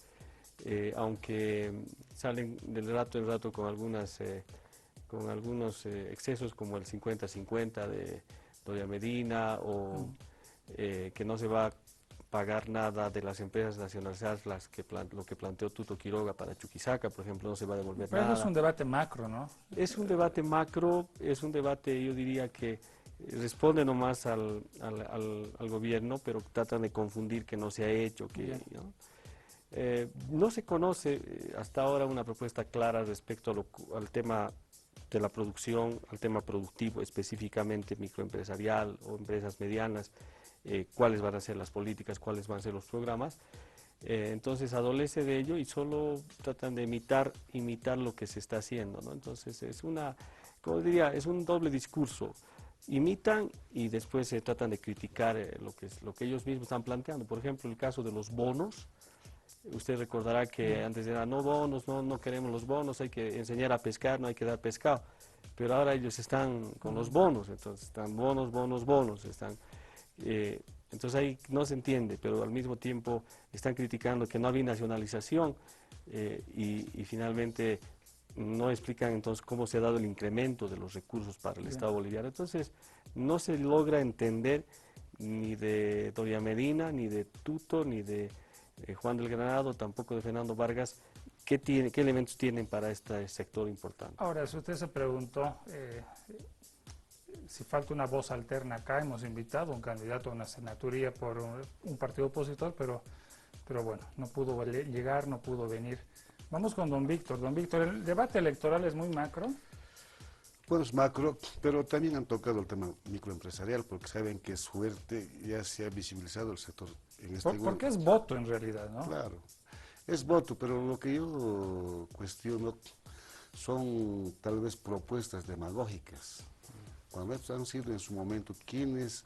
aunque salen del rato en rato con algunos excesos como el 50-50 de Doña Medina o que no se va a pagar nada de las empresas nacionalizadas, lo que planteó Tuto Quiroga para Chuquisaca, por ejemplo, no se va a devolver nada. Pero es un debate macro, ¿no? Es un debate macro, es un debate, yo diría que responde nomás al gobierno, pero tratan de confundir que no se ha hecho, ¿no? No se conoce hasta ahora una propuesta clara respecto al tema de la producción, al tema productivo, específicamente microempresarial o empresas medianas, cuáles van a ser las políticas, cuáles van a ser los programas. Entonces adolece de ello y solo tratan de imitar lo que se está haciendo, ¿no? Entonces es como diría, es un doble discurso. Imitan y después se tratan de criticar lo que ellos mismos están planteando. Por ejemplo, el caso de los bonos. Usted recordará que antes era no bonos, no queremos los bonos, hay que enseñar a pescar, no hay que dar pescado. Pero ahora ellos están con los bonos, entonces están bonos, están... entonces ahí no se entiende, pero al mismo tiempo están criticando que no había nacionalización y finalmente no explican entonces cómo se ha dado el incremento de los recursos para el Estado boliviano. Entonces no se logra entender ni de Doña Medina, ni de Tuto, ni de Juan del Granado, tampoco de Fernando Vargas, ¿qué elementos tienen para este sector importante? Ahora, si usted se preguntó, si falta una voz alterna acá, hemos invitado a un candidato a una senaturía por un partido opositor, pero bueno, no pudo llegar, no pudo venir. Vamos con don Víctor. Don Víctor, el debate electoral es muy macro. Bueno, es macro, pero también han tocado el tema microempresarial, porque saben que es fuerte, ya se ha visibilizado el sector en este grupo. Porque es voto en realidad, ¿no? Claro, es voto, pero lo que yo cuestiono son tal vez propuestas demagógicas. Cuando estos han sido en su momento quienes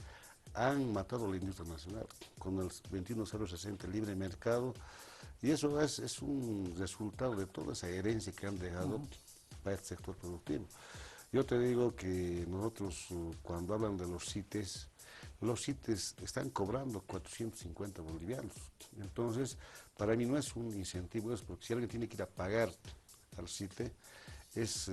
han matado a la industria nacional con el 21060 libre mercado, y eso es un resultado de toda esa herencia que han dejado para este sector productivo. Yo te digo que nosotros, cuando hablan de los CITES están cobrando 450 bolivianos. Entonces, para mí no es un incentivo, es porque si alguien tiene que ir a pagar al CITE, es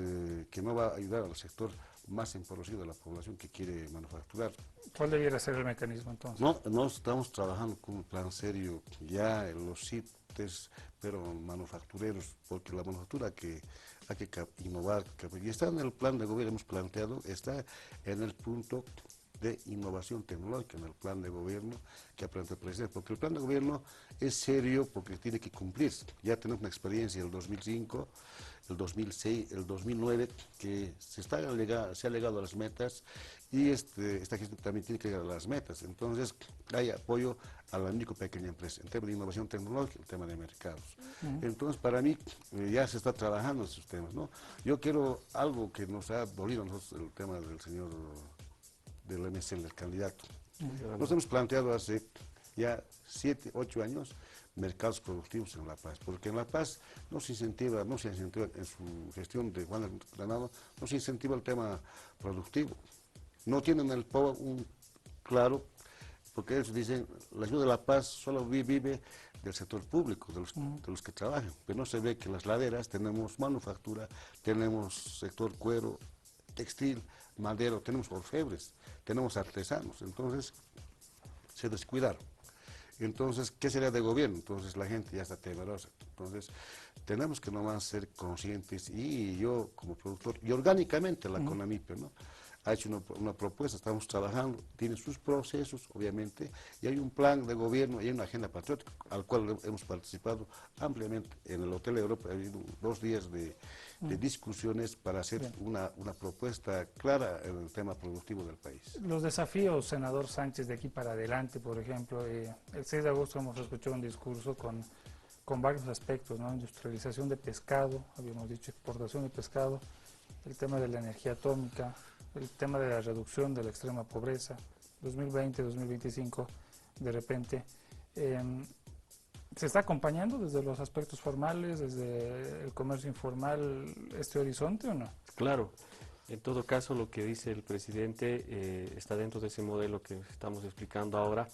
que no va a ayudar al sector más empobrecido de la población que quiere manufacturar. ¿Cuál debiera ser el mecanismo entonces? No estamos trabajando con un plan serio ya en los CITES, pero manufactureros, porque la manufactura que hay que innovar, y está en el plan de gobierno, hemos planteado, está en el punto de innovación tecnológica, en el plan de gobierno que ha planteado el presidente, porque el plan de gobierno es serio porque tiene que cumplirse. Ya tenemos una experiencia del 2005, el 2006, el 2009, que se ha llegado a las metas, y esta gestión también tiene que llegar a las metas. Entonces, hay apoyo a la micro pequeña empresa, en tema de innovación tecnológica, en tema de mercados. Entonces, para mí, ya se está trabajando en esos temas, ¿no? Yo quiero algo que nos ha dolido a nosotros, el tema del señor del MSL, el candidato. Nos hemos planteado hace ya 7, 8 años mercados productivos en La Paz, porque en La Paz no se incentiva en su gestión de Juan Granado, no se incentiva el tema productivo. No tienen el power claro, porque ellos dicen, la ciudad de La Paz solo vive del sector público, de los que trabajan, pero no se ve que en las laderas tenemos manufactura, tenemos sector cuero, textil, madero, tenemos orfebres, tenemos artesanos, entonces se descuidaron. Entonces, ¿qué sería de gobierno? Entonces la gente ya está temerosa. Entonces, tenemos que nomás ser conscientes, y yo como productor, y orgánicamente la CONAMIPE, ¿no?, ha hecho una propuesta, estamos trabajando, tiene sus procesos, obviamente, y hay un plan de gobierno, y hay una agenda patriótica, al cual hemos participado ampliamente. En el Hotel Europa ha habido 2 días de discusiones para hacer una propuesta clara en el tema productivo del país. Los desafíos, senador Sánchez, de aquí para adelante, por ejemplo, el 6 de agosto hemos escuchado un discurso con varios aspectos, ¿no? Industrialización de pescado, habíamos dicho exportación de pescado, el tema de la energía atómica, el tema de la reducción de la extrema pobreza, 2020, 2025, de repente. ¿Se está acompañando desde los aspectos formales, desde el comercio informal, este horizonte o no? Claro, en todo caso lo que dice el presidente está dentro de ese modelo que estamos explicando ahora.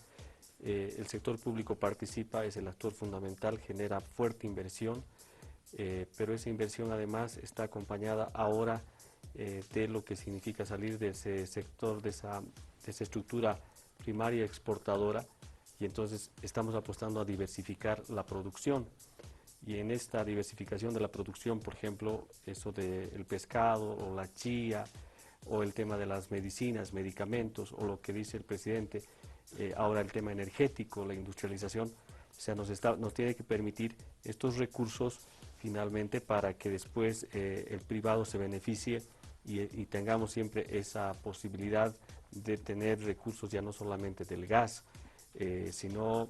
El sector público participa, es el actor fundamental, genera fuerte inversión, pero esa inversión además está acompañada ahora de lo que significa salir de ese sector, de esa estructura primaria exportadora, y entonces estamos apostando a diversificar la producción. Y en esta diversificación de la producción, por ejemplo, eso del pescado o la chía, o el tema de las medicinas, medicamentos, o lo que dice el presidente, ahora el tema energético, la industrialización, o sea, nos tiene que permitir estos recursos finalmente para que después el privado se beneficie y tengamos siempre esa posibilidad de tener recursos ya no solamente del gas, sino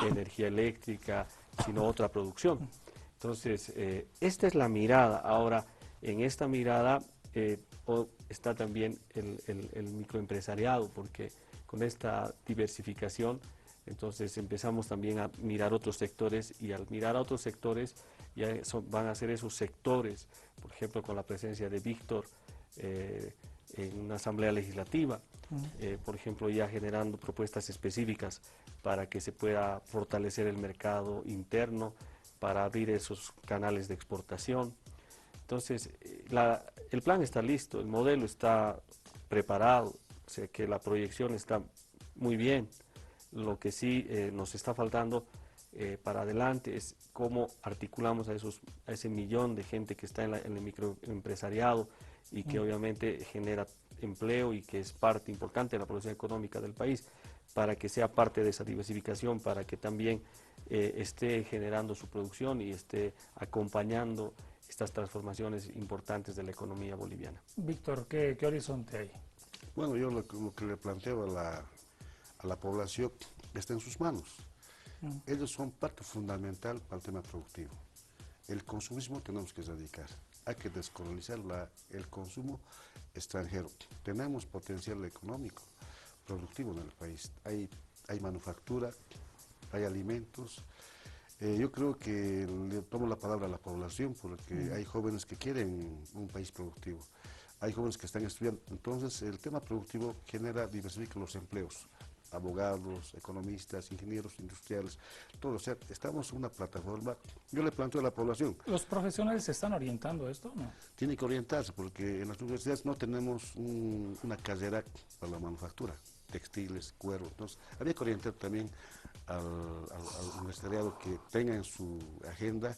energía eléctrica, sino otra producción. Entonces, esta es la mirada. Ahora, en esta mirada está también el microempresariado, porque con esta diversificación, entonces empezamos también a mirar otros sectores, y al mirar a otros sectores, ya van a ser esos sectores, por ejemplo, con la presencia de Víctor en una asamblea legislativa, por ejemplo, ya generando propuestas específicas para que se pueda fortalecer el mercado interno, para abrir esos canales de exportación. Entonces, el plan está listo, el modelo está preparado, o sea que la proyección está muy bien. Lo que sí nos está faltando para adelante es cómo articulamos a ese millón de gente que está en el microempresariado y que obviamente genera empleo y que es parte importante de la producción económica del país, para que sea parte de esa diversificación, para que también esté generando su producción y esté acompañando estas transformaciones importantes de la economía boliviana. Víctor, ¿qué horizonte hay? Bueno, yo lo que le planteo a la población está en sus manos. Ellos son parte fundamental para el tema productivo. El consumismo tenemos que erradicar. Hay que descolonizar el consumo extranjero. Tenemos potencial económico, productivo en el país. Hay manufactura, hay alimentos. Yo creo que le tomo la palabra a la población porque hay jóvenes que quieren un país productivo. Hay jóvenes que están estudiando. Entonces, el tema productivo diversifica los empleos. Abogados, economistas, ingenieros industriales, todo. O sea, estamos en una plataforma. Yo le planteo a la población. ¿Los profesionales se están orientando a esto o no? Tienen que orientarse porque en las universidades no tenemos una carrera para la manufactura, textiles, cuero. Entonces, había que orientar también al universitario que tenga en su agenda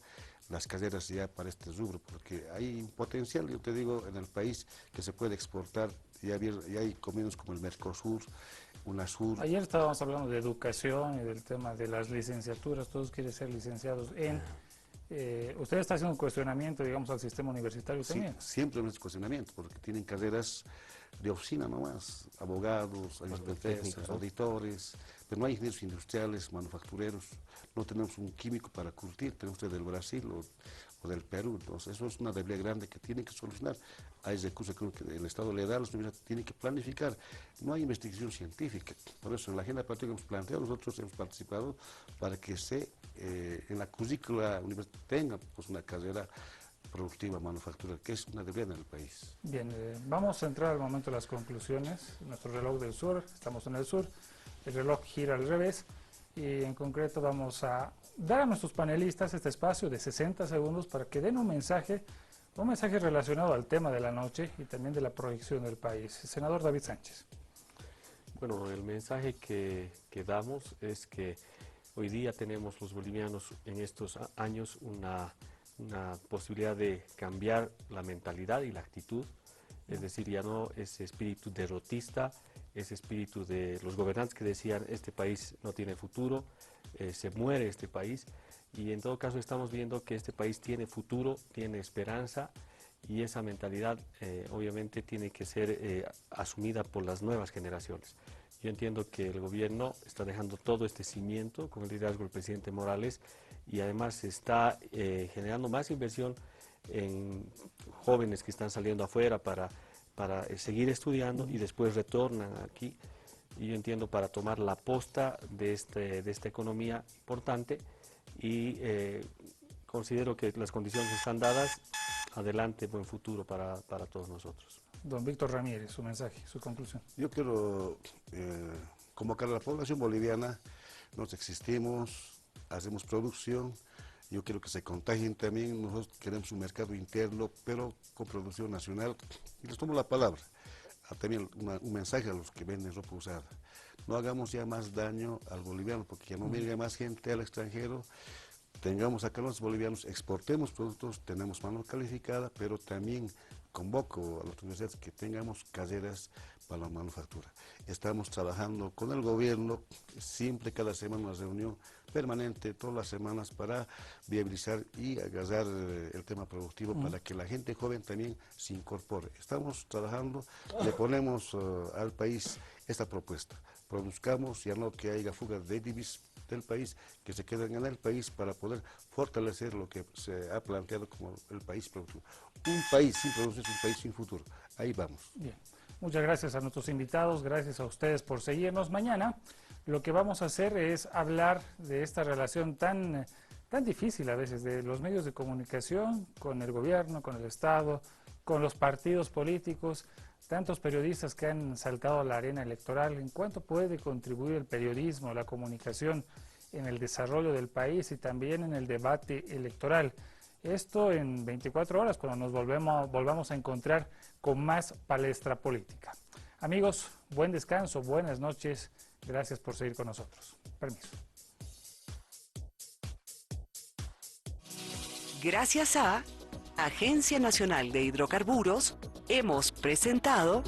las carreras ya para este rubro, porque hay un potencial, yo te digo, en el país que se puede exportar. Ya hay convenios como el Mercosur, UNASUR. Ayer estábamos hablando de educación y del tema de las licenciaturas, todos quieren ser licenciados en... ¿Usted está haciendo un cuestionamiento, digamos, al sistema universitario también? Sí, siempre es cuestionamiento, porque tienen carreras de oficina nomás, abogados, técnicos, auditores, pero no hay ingenieros industriales, manufactureros, no tenemos un químico para curtir, tenemos del Brasil o del Perú. Entonces eso es una debilidad grande que tiene que solucionar. Hay recursos que el Estado le da, las universidades tienen que planificar. No hay investigación científica, por eso en la agenda práctica que hemos planteado, nosotros hemos participado para que en la currícula universitaria tenga pues, una carrera productiva, manufactura, que es una debilidad en el país. Bien, vamos a entrar al momento de las conclusiones. Nuestro reloj del sur, estamos en el sur, el reloj gira al revés y en concreto vamos a dar a nuestros panelistas este espacio de 60 segundos para que den un mensaje relacionado al tema de la noche y también de la proyección del país. Senador David Sánchez. Bueno, el mensaje que damos es que hoy día tenemos los bolivianos en estos años una posibilidad de cambiar la mentalidad y la actitud, es decir, ya no ese espíritu derrotista, ese espíritu de los gobernantes que decían este país no tiene futuro, se muere este país, y en todo caso estamos viendo que este país tiene futuro, tiene esperanza, y esa mentalidad obviamente tiene que ser asumida por las nuevas generaciones. Yo entiendo que el gobierno está dejando todo este cimiento con el liderazgo del presidente Morales, y además se está generando más inversión en jóvenes que están saliendo afuera para seguir estudiando y después retornan aquí, y yo entiendo para tomar la posta de esta economía importante, y considero que las condiciones están dadas. Adelante, buen futuro para todos nosotros. Don Víctor Ramírez, su mensaje, su conclusión. Yo quiero convocar a la población boliviana. Nos existimos, hacemos producción. Yo quiero que se contagien también. Nosotros queremos un mercado interno, pero con producción nacional. Y les tomo la palabra. También un mensaje a los que venden ropa usada. No hagamos ya más daño al boliviano, porque ya no venga más gente al extranjero. Tengamos acá los bolivianos, exportemos productos, tenemos mano calificada, pero también convoco a las universidades que tengamos carreras para la manufactura. Estamos trabajando con el gobierno, siempre cada semana una reunión permanente, todas las semanas, para viabilizar y agarrar el tema productivo para que la gente joven también se incorpore. Estamos trabajando, le ponemos al país esta propuesta. Produzcamos, ya no que haya fuga de divisas del país, que se queden en el país para poder fortalecer lo que se ha planteado como el país productivo. Un país sin producción es un país sin futuro. Ahí vamos. Bien. Muchas gracias a nuestros invitados, gracias a ustedes por seguirnos. Mañana lo que vamos a hacer es hablar de esta relación tan difícil a veces de los medios de comunicación con el gobierno, con el Estado, con los partidos políticos, tantos periodistas que han saltado a la arena electoral. ¿En cuánto puede contribuir el periodismo, la comunicación en el desarrollo del país y también en el debate electoral? Esto en 24 horas, cuando nos volvamos a encontrar con más palestra política. Amigos, buen descanso, buenas noches. Gracias por seguir con nosotros. Permiso. Gracias a Agencia Nacional de Hidrocarburos, Hemos presentado